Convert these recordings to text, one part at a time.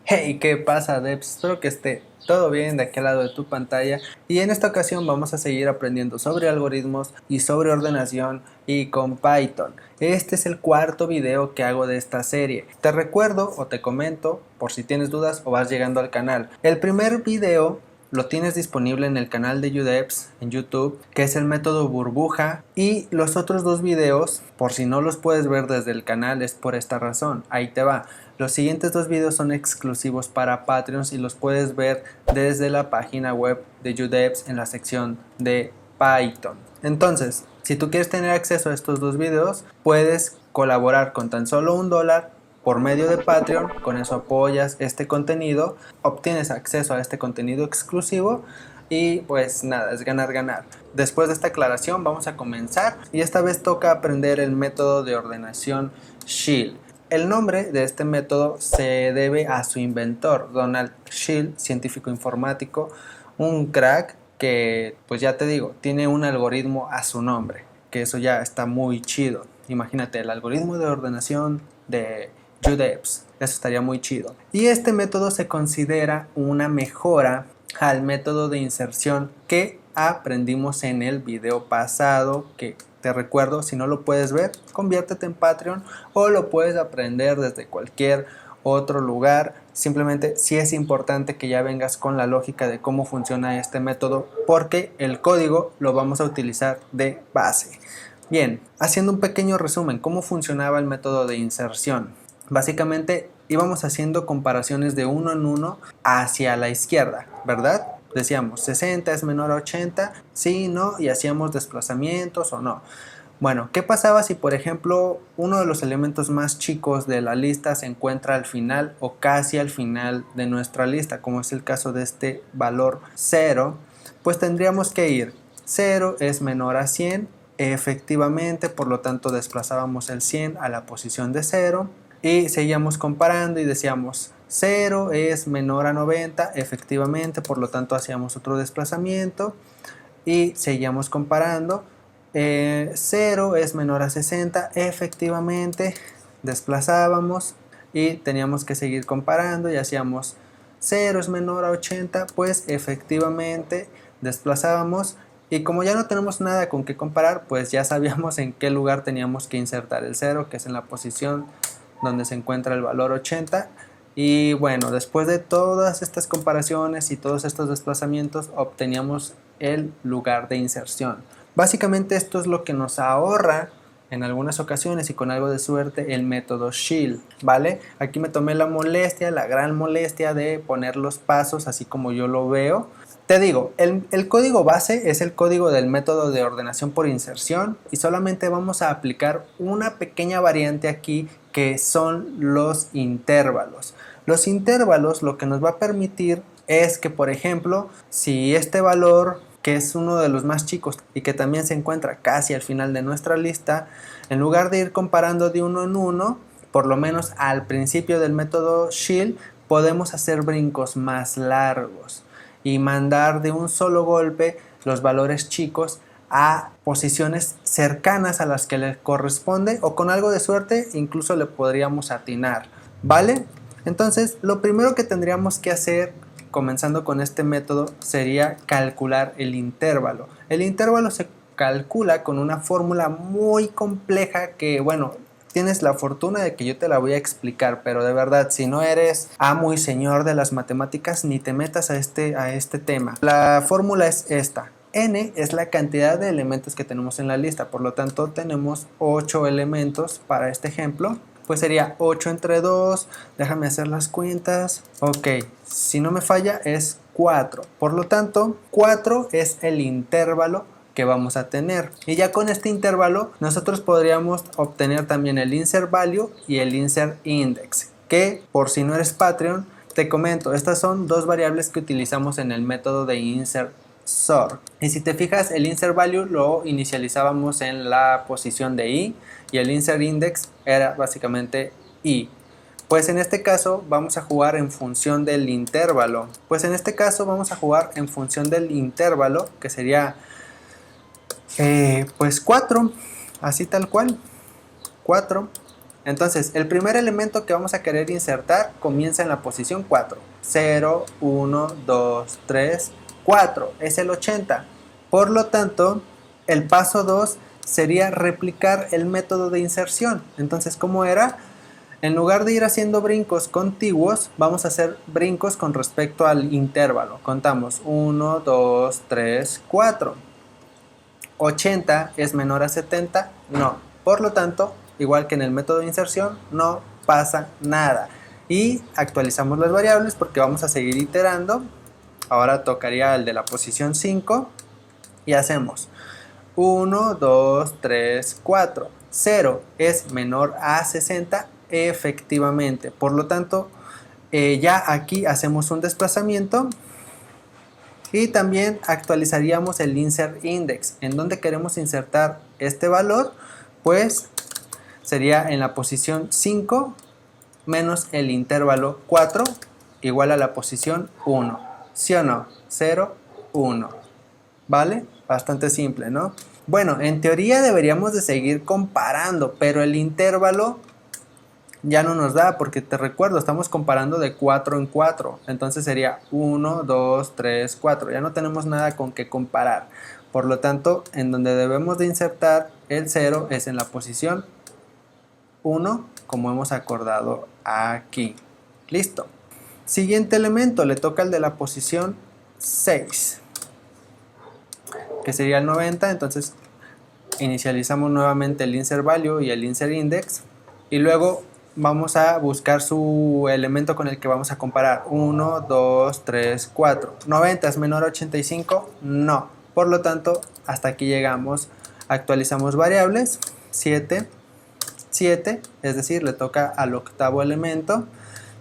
Hey, ¿qué pasa, Debs? Espero que esté todo bien de aquel lado de tu pantalla y en esta ocasión vamos a seguir aprendiendo sobre algoritmos y sobre ordenación y con Python. Este es el cuarto video que hago de esta serie. Te recuerdo o te comento por si tienes dudas o vas llegando al canal. El primer video lo tienes disponible en el canal de UDEPS en YouTube, que es el método burbuja, y los otros dos videos, por si no los puedes ver desde el canal, es por esta razón. Ahí te va. Los siguientes dos videos son exclusivos para Patreons y los puedes ver desde la página web de UDEPS en la sección de Python. Entonces, si tú quieres tener acceso a estos dos videos, puedes colaborar con tan solo $1 por medio de Patreon. Con eso apoyas este contenido, obtienes acceso a este contenido exclusivo y pues nada, es ganar ganar. Después de esta aclaración vamos a comenzar y esta vez toca aprender el método de ordenación Shield. El nombre de este método se debe a su inventor, Donald Shield, científico informático, un crack que, pues ya te digo, tiene un algoritmo a su nombre, que eso ya está muy chido. Imagínate, el algoritmo de ordenación de UDEPS, eso estaría muy chido. Y este método se considera una mejora al método de inserción que aprendimos en el video pasado, que te recuerdo, si no lo puedes ver, conviértete en Patreon o lo puedes aprender desde cualquier otro lugar. Simplemente sí es importante que ya vengas con la lógica de cómo funciona este método, porque el código lo vamos a utilizar de base. Bien, haciendo un pequeño resumen, ¿cómo funcionaba el método de inserción? Básicamente íbamos haciendo comparaciones de uno en uno hacia la izquierda, ¿verdad? Decíamos 60 es menor a 80, sí, no, y hacíamos desplazamientos o no. Bueno, ¿qué pasaba si por ejemplo uno de los elementos más chicos de la lista se encuentra al final o casi al final de nuestra lista, como es el caso de este valor 0? Pues tendríamos que ir 0 es menor a 100, efectivamente, por lo tanto desplazábamos el 100 a la posición de 0 y seguíamos comparando y decíamos 0 es menor a 90, efectivamente, por lo tanto hacíamos otro desplazamiento y seguíamos comparando. 0 es menor a 60, efectivamente, desplazábamos y teníamos que seguir comparando y hacíamos 0 es menor a 80, pues efectivamente desplazábamos y como ya no tenemos nada con qué comparar, pues ya sabíamos en qué lugar teníamos que insertar el 0, que es en la posición donde se encuentra el valor 80. Y bueno, después de todas estas comparaciones y todos estos desplazamientos, obteníamos el lugar de inserción. Básicamente esto es lo que nos ahorra en algunas ocasiones y con algo de suerte el método Shield, ¿vale? Aquí me tomé la molestia, la gran molestia de poner los pasos así como yo lo veo. Te digo, el código base es el código del método de ordenación por inserción y solamente vamos a aplicar una pequeña variante aquí que son los intervalos. Los intervalos lo que nos va a permitir es que, por ejemplo, si este valor, que es uno de los más chicos y que también se encuentra casi al final de nuestra lista, en lugar de ir comparando de uno en uno, por lo menos al principio del método Shield, podemos hacer brincos más largos y mandar de un solo golpe los valores chicos a posiciones cercanas a las que le corresponde o con algo de suerte incluso le podríamos atinar, ¿vale? Entonces lo primero que tendríamos que hacer comenzando con este método sería calcular el intervalo. El intervalo se calcula con una fórmula muy compleja que, bueno, tienes la fortuna de que yo te la voy a explicar, pero de verdad, si no eres amo y señor de las matemáticas, ni te metas a este tema. La fórmula es esta. N es la cantidad de elementos que tenemos en la lista, por lo tanto tenemos 8 elementos para este ejemplo. Pues sería 8 entre 2, déjame hacer las cuentas. Ok, si no me falla es 4. Por lo tanto, 4 es el intervalo que vamos a tener. Y ya con este intervalo nosotros podríamos obtener también el insert value y el insert index, que por si no eres Patreon, te comento, estas son dos variables que utilizamos en el método de insert sort. Y si te fijas, el insert value lo inicializábamos en la posición de i y el insert index era básicamente i. Pues en este caso vamos a jugar en función del intervalo. Que sería pues 4, así tal cual, 4. Entonces, el primer elemento que vamos a querer insertar comienza en la posición 4. 0, 1, 2, 3, 4. Es el 80. Por lo tanto, el paso 2 sería replicar el método de inserción. Entonces, ¿cómo era? En lugar de ir haciendo brincos contiguos, vamos a hacer brincos con respecto al intervalo. Contamos 1, 2, 3, 4. 80 es menor a 70, no. Por lo tanto, igual que en el método de inserción, no pasa nada. Y actualizamos las variables porque vamos a seguir iterando. Ahora tocaría el de la posición 5 y hacemos 1, 2, 3, 4. 0 es menor a 60, efectivamente. Por lo tanto, ya aquí hacemos un desplazamiento. Y también actualizaríamos el insert index. ¿En dónde queremos insertar este valor? Pues sería en la posición 5 menos el intervalo 4 igual a la posición 1. ¿Sí o no? 0, 1. ¿Vale? Bastante simple, ¿no? Bueno, en teoría deberíamos de seguir comparando, pero el intervalo ya no nos da, porque te recuerdo, estamos comparando de 4 en 4. Entonces sería 1, 2, 3, 4. Ya no tenemos nada con qué comparar. Por lo tanto, en donde debemos de insertar el 0 es en la posición 1, como hemos acordado aquí. Listo. Siguiente elemento, le toca el de la posición 6, que sería el 90. Entonces inicializamos nuevamente el insert value y el insert index. Y luego vamos a buscar su elemento con el que vamos a comparar. 1, 2, 3, 4. 90 es menor a 85, no. Por lo tanto, hasta aquí llegamos. Actualizamos variables. 7, 7, es decir, le toca al octavo elemento.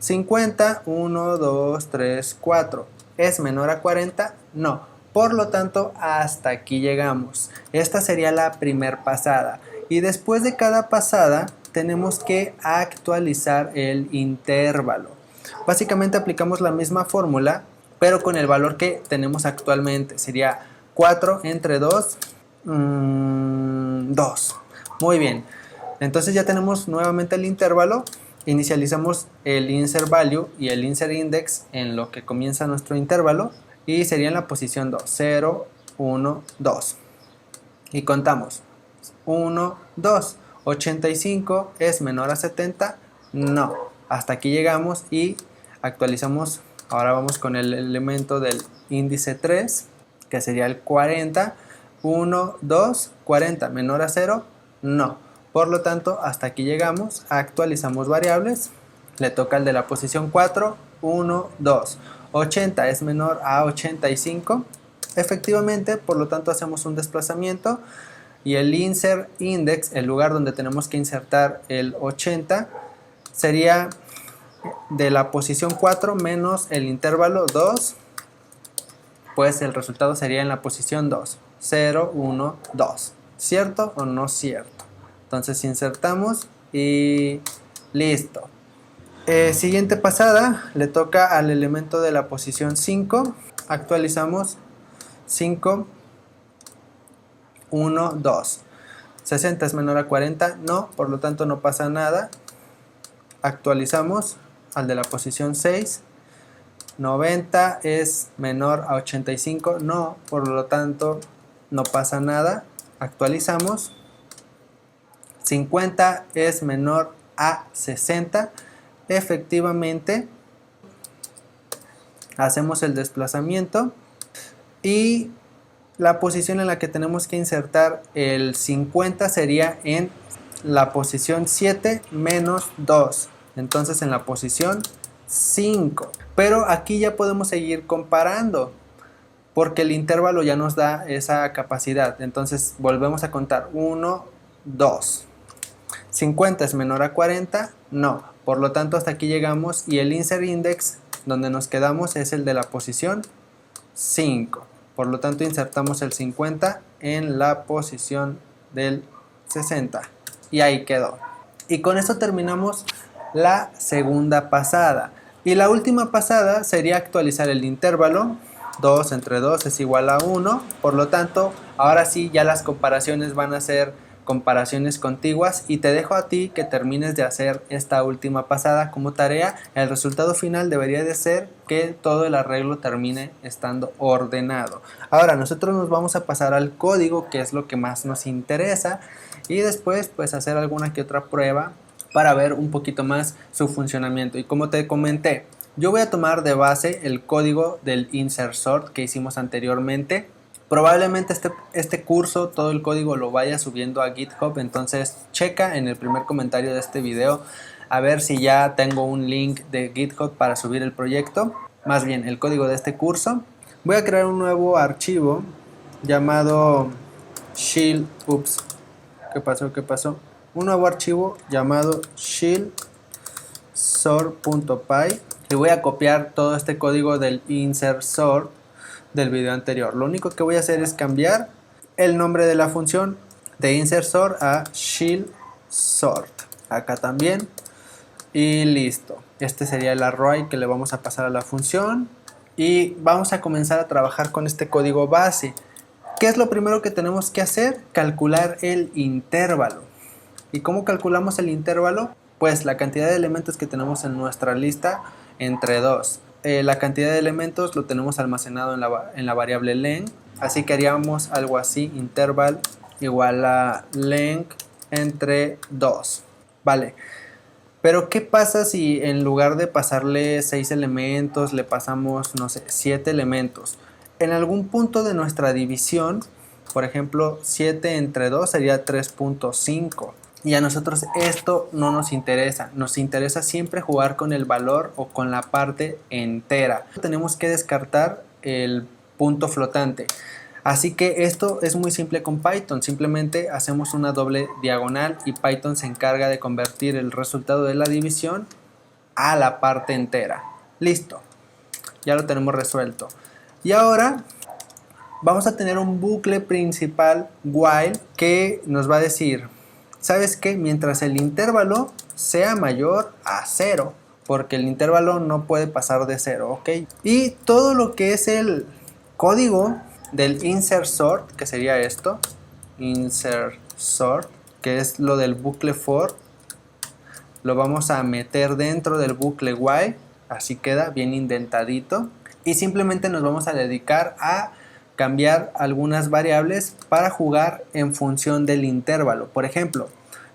50, 1, 2, 3, 4. ¿Es menor a 40? No. Por lo tanto, hasta aquí llegamos. Esta sería la primer pasada. Y después de cada pasada, tenemos que actualizar el intervalo. Básicamente aplicamos la misma fórmula, pero con el valor que tenemos actualmente. Sería 4 entre 2, 2. Muy bien. Entonces ya tenemos nuevamente el intervalo. Inicializamos el insert value y el insert index en lo que comienza nuestro intervalo. Y sería en la posición 2. 0, 1, 2. Y contamos. 1, 2. 85 es menor a 70, no. Hasta aquí llegamos y actualizamos. Ahora vamos con el elemento del índice 3, que sería el 40. 1, 2, 40 menor a 0, no. Por lo tanto, hasta aquí llegamos. Actualizamos variables. Le toca el de la posición 4. 1, 2. 80 es menor a 85. Efectivamente, por lo tanto hacemos un desplazamiento. Y el insert index, el lugar donde tenemos que insertar el 80, sería de la posición 4 menos el intervalo 2, pues el resultado sería en la posición 2. 0, 1, 2. ¿Cierto o no cierto? Entonces insertamos y listo. Siguiente pasada, le toca al elemento de la posición 5. Actualizamos 5. 1, 2. 60 es menor a 40, no, por lo tanto no pasa nada. Actualizamos al de la posición 6. 90 es menor a 85, no, por lo tanto no pasa nada. Actualizamos. 50 es menor a 60, efectivamente. Hacemos el desplazamiento y la posición en la que tenemos que insertar el 50 sería en la posición 7 menos 2. Entonces en la posición 5. Pero aquí ya podemos seguir comparando, porque el intervalo ya nos da esa capacidad. Entonces volvemos a contar. 1, 2. 50 es menor a 40, no. Por lo tanto hasta aquí llegamos y el insert index donde nos quedamos es el de la posición 5. Por lo tanto insertamos el 50 en la posición del 60 y ahí quedó. Y con esto terminamos la segunda pasada. Y la última pasada sería actualizar el intervalo. 2 entre 2 es igual a 1. Por lo tanto, ahora sí ya las comparaciones van a ser comparaciones contiguas y te dejo a ti que termines de hacer esta última pasada como tarea. El resultado final debería de ser que todo el arreglo termine estando ordenado. Ahora nosotros nos vamos a pasar al código, que es lo que más nos interesa, y después pues hacer alguna que otra prueba para ver un poquito más su funcionamiento. Y como te comenté, yo voy a tomar de base el código del insert sort que hicimos anteriormente. Probablemente este curso, todo el código lo vaya subiendo a GitHub, entonces checa en el primer comentario de este video a ver si ya tengo un link de GitHub para subir el proyecto, más bien el código de este curso. Voy a crear un nuevo archivo llamado shield, ¿qué pasó? Un nuevo archivo llamado shield sort.py y voy a copiar todo este código del insert sort del video anterior. Lo único que voy a hacer es cambiar el nombre de la función de insert sort a shield sort, acá también, y listo. Este sería el array que le vamos a pasar a la función y vamos a comenzar a trabajar con este código base. ¿Qué es lo primero que tenemos que hacer? Calcular el intervalo. ¿Y cómo calculamos el intervalo? Pues la cantidad de elementos que tenemos en nuestra lista entre 2. La cantidad de elementos lo tenemos almacenado en la variable len, así que haríamos algo así, interval igual a len entre 2. Vale, pero ¿qué pasa si en lugar de pasarle 6 elementos le pasamos, no sé, 7 elementos? En algún punto de nuestra división, por ejemplo, 7 entre 2 sería 3.5. Y a nosotros esto no nos interesa siempre jugar con el valor o con la parte entera. Tenemos que descartar el punto flotante. Así que esto es muy simple con Python, simplemente hacemos una doble diagonal y Python se encarga de convertir el resultado de la división a la parte entera. Listo, ya lo tenemos resuelto. Y ahora vamos a tener un bucle principal while que nos va a decir: ¿sabes qué? Mientras el intervalo sea mayor a 0, porque el intervalo no puede pasar de 0, ¿ok? Y todo lo que es el código del insert sort, que sería esto, insert sort, que es lo del bucle for, lo vamos a meter dentro del bucle while, así queda bien indentadito, y simplemente nos vamos a dedicar a cambiar algunas variables para jugar en función del intervalo. Por ejemplo,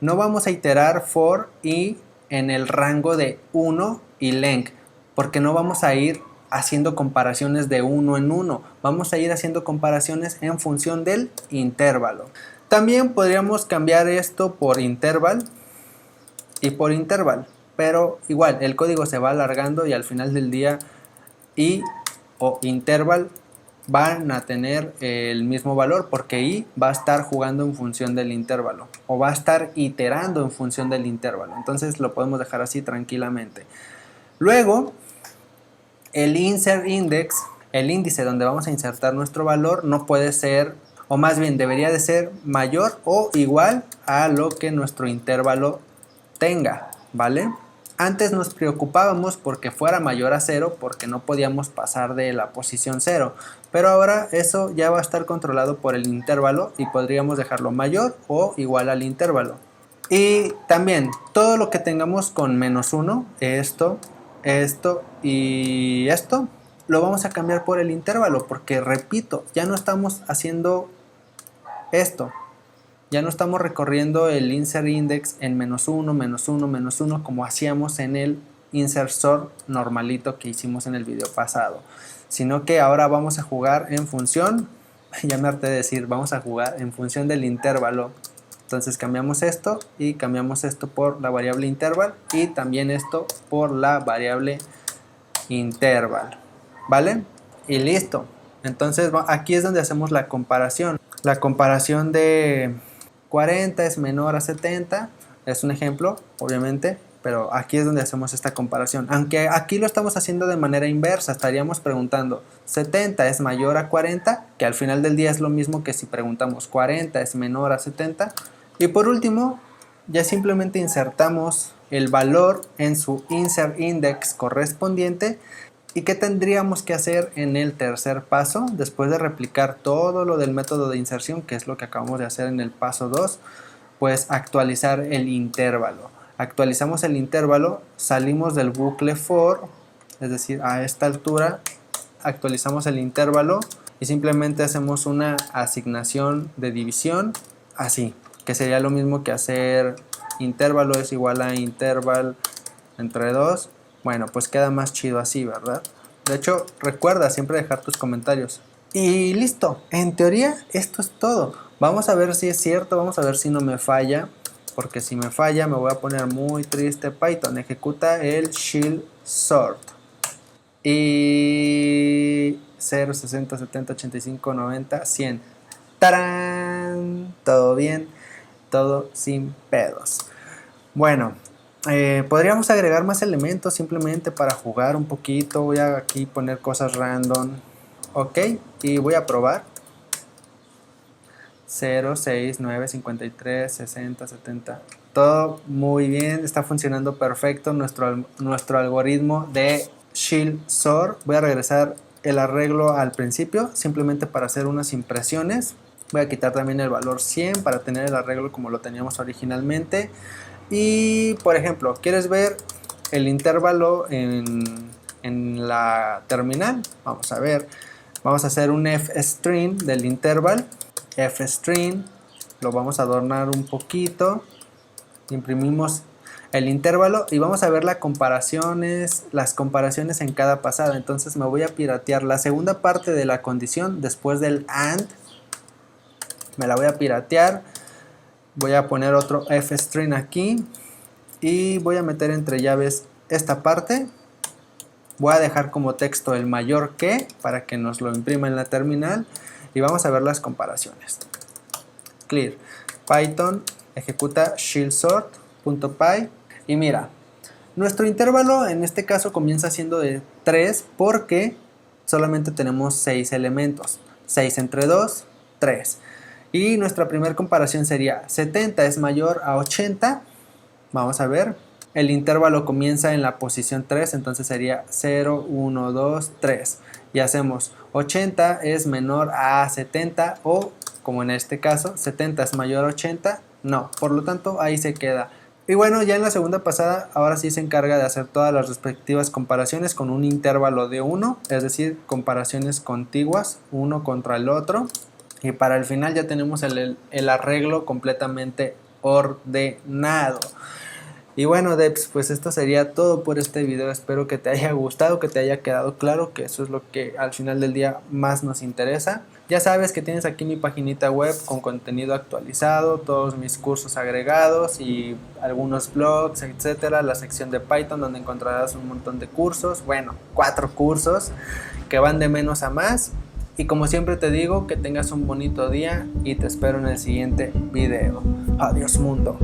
no vamos a iterar for y en el rango de 1 y len, porque no vamos a ir haciendo comparaciones de uno en uno, vamos a ir haciendo comparaciones en función del intervalo. También podríamos cambiar esto por interval y por interval, pero igual el código se va alargando y al final del día y o interval van a tener el mismo valor, porque i va a estar jugando en función del intervalo o va a estar iterando en función del intervalo. Entonces lo podemos dejar así tranquilamente. Luego el insert index, el índice donde vamos a insertar nuestro valor, no puede ser, o más bien debería de ser mayor o igual a lo que nuestro intervalo tenga, ¿vale? Antes nos preocupábamos porque fuera mayor a 0, porque no podíamos pasar de la posición 0, pero ahora eso ya va a estar controlado por el intervalo y podríamos dejarlo mayor o igual al intervalo. Y también todo lo que tengamos con -1, esto y esto, lo vamos a cambiar por el intervalo, porque repito, ya no estamos haciendo esto. Ya no estamos recorriendo el insert index en -1, -1, como hacíamos en el insert sort normalito que hicimos en el video pasado, sino que ahora vamos a jugar en función, ya me harté de decir, vamos a jugar en función del intervalo. Entonces cambiamos esto y cambiamos esto por la variable interval y también esto por la variable interval, ¿vale? Y listo. Entonces aquí es donde hacemos la comparación de 40 es menor a 70, es un ejemplo, obviamente, pero aquí es donde hacemos esta comparación. Aunque aquí lo estamos haciendo de manera inversa, estaríamos preguntando 70 es mayor a 40, que al final del día es lo mismo que si preguntamos 40 es menor a 70. Y por último, ya simplemente insertamos el valor en su insert index correspondiente. ¿Y qué tendríamos que hacer en el tercer paso? Después de replicar todo lo del método de inserción, que es lo que acabamos de hacer en el paso 2, pues actualizar el intervalo. Actualizamos el intervalo, salimos del bucle for, es decir, a esta altura actualizamos el intervalo y simplemente hacemos una asignación de división así, que sería lo mismo que hacer intervalo es igual a interval entre 2. Bueno, pues queda más chido así, ¿verdad? De hecho, recuerda siempre dejar tus comentarios. Y listo, en teoría esto es todo. Vamos a ver si es cierto, vamos a ver si no me falla, porque si me falla me voy a poner muy triste. Python ejecuta el shield sort y 0, 60, 70, 85, 90, 100. ¡Tarán! Todo bien, todo sin pedos. Bueno, podríamos agregar más elementos simplemente para jugar un poquito. Voy a aquí poner cosas random. Ok, y voy a probar. 0, 6, 9, 53, 60, 70. Todo muy bien, está funcionando perfecto nuestro algoritmo de shield sort. Voy a regresar el arreglo al principio simplemente para hacer unas impresiones. Voy a quitar también el valor 100 para tener el arreglo como lo teníamos originalmente. Y por ejemplo, ¿quieres ver el intervalo en la terminal? Vamos a ver, vamos a hacer un f-string del intervalo. F-string, lo vamos a adornar un poquito, imprimimos el intervalo y vamos a ver las comparaciones en cada pasada. Entonces me voy a piratear la segunda parte de la condición después del AND, me la voy a piratear, voy a poner otro f-string aquí y voy a meter entre llaves esta parte. Voy a dejar como texto el mayor que para que nos lo imprima en la terminal. Y vamos a ver las comparaciones. Clear. Python ejecuta shieldSort.py. Y mira, nuestro intervalo en este caso comienza siendo de 3 porque solamente tenemos 6 elementos. 6 entre 2, 3. Y nuestra primera comparación sería 70 es mayor a 80. Vamos a ver. El intervalo comienza en la posición 3, entonces sería 0, 1, 2, 3. Y hacemos 80 es menor a 70 o, como en este caso, 70 es mayor a 80. No, por lo tanto ahí se queda. Y bueno, ya en la segunda pasada, ahora sí se encarga de hacer todas las respectivas comparaciones con un intervalo de 1, es decir, comparaciones contiguas, uno contra el otro. Y para el final ya tenemos el arreglo completamente ordenado. Y bueno, Debs, pues esto sería todo por este video. Espero que te haya gustado, que te haya quedado claro, que eso es lo que al final del día más nos interesa. Ya sabes que tienes aquí mi paginita web con contenido actualizado, todos mis cursos agregados y algunos blogs, etcétera. La sección de Python donde encontrarás un montón de cursos, bueno, 4 cursos que van de menos a más. Y como siempre te digo, que tengas un bonito día y te espero en el siguiente video. Adiós mundo.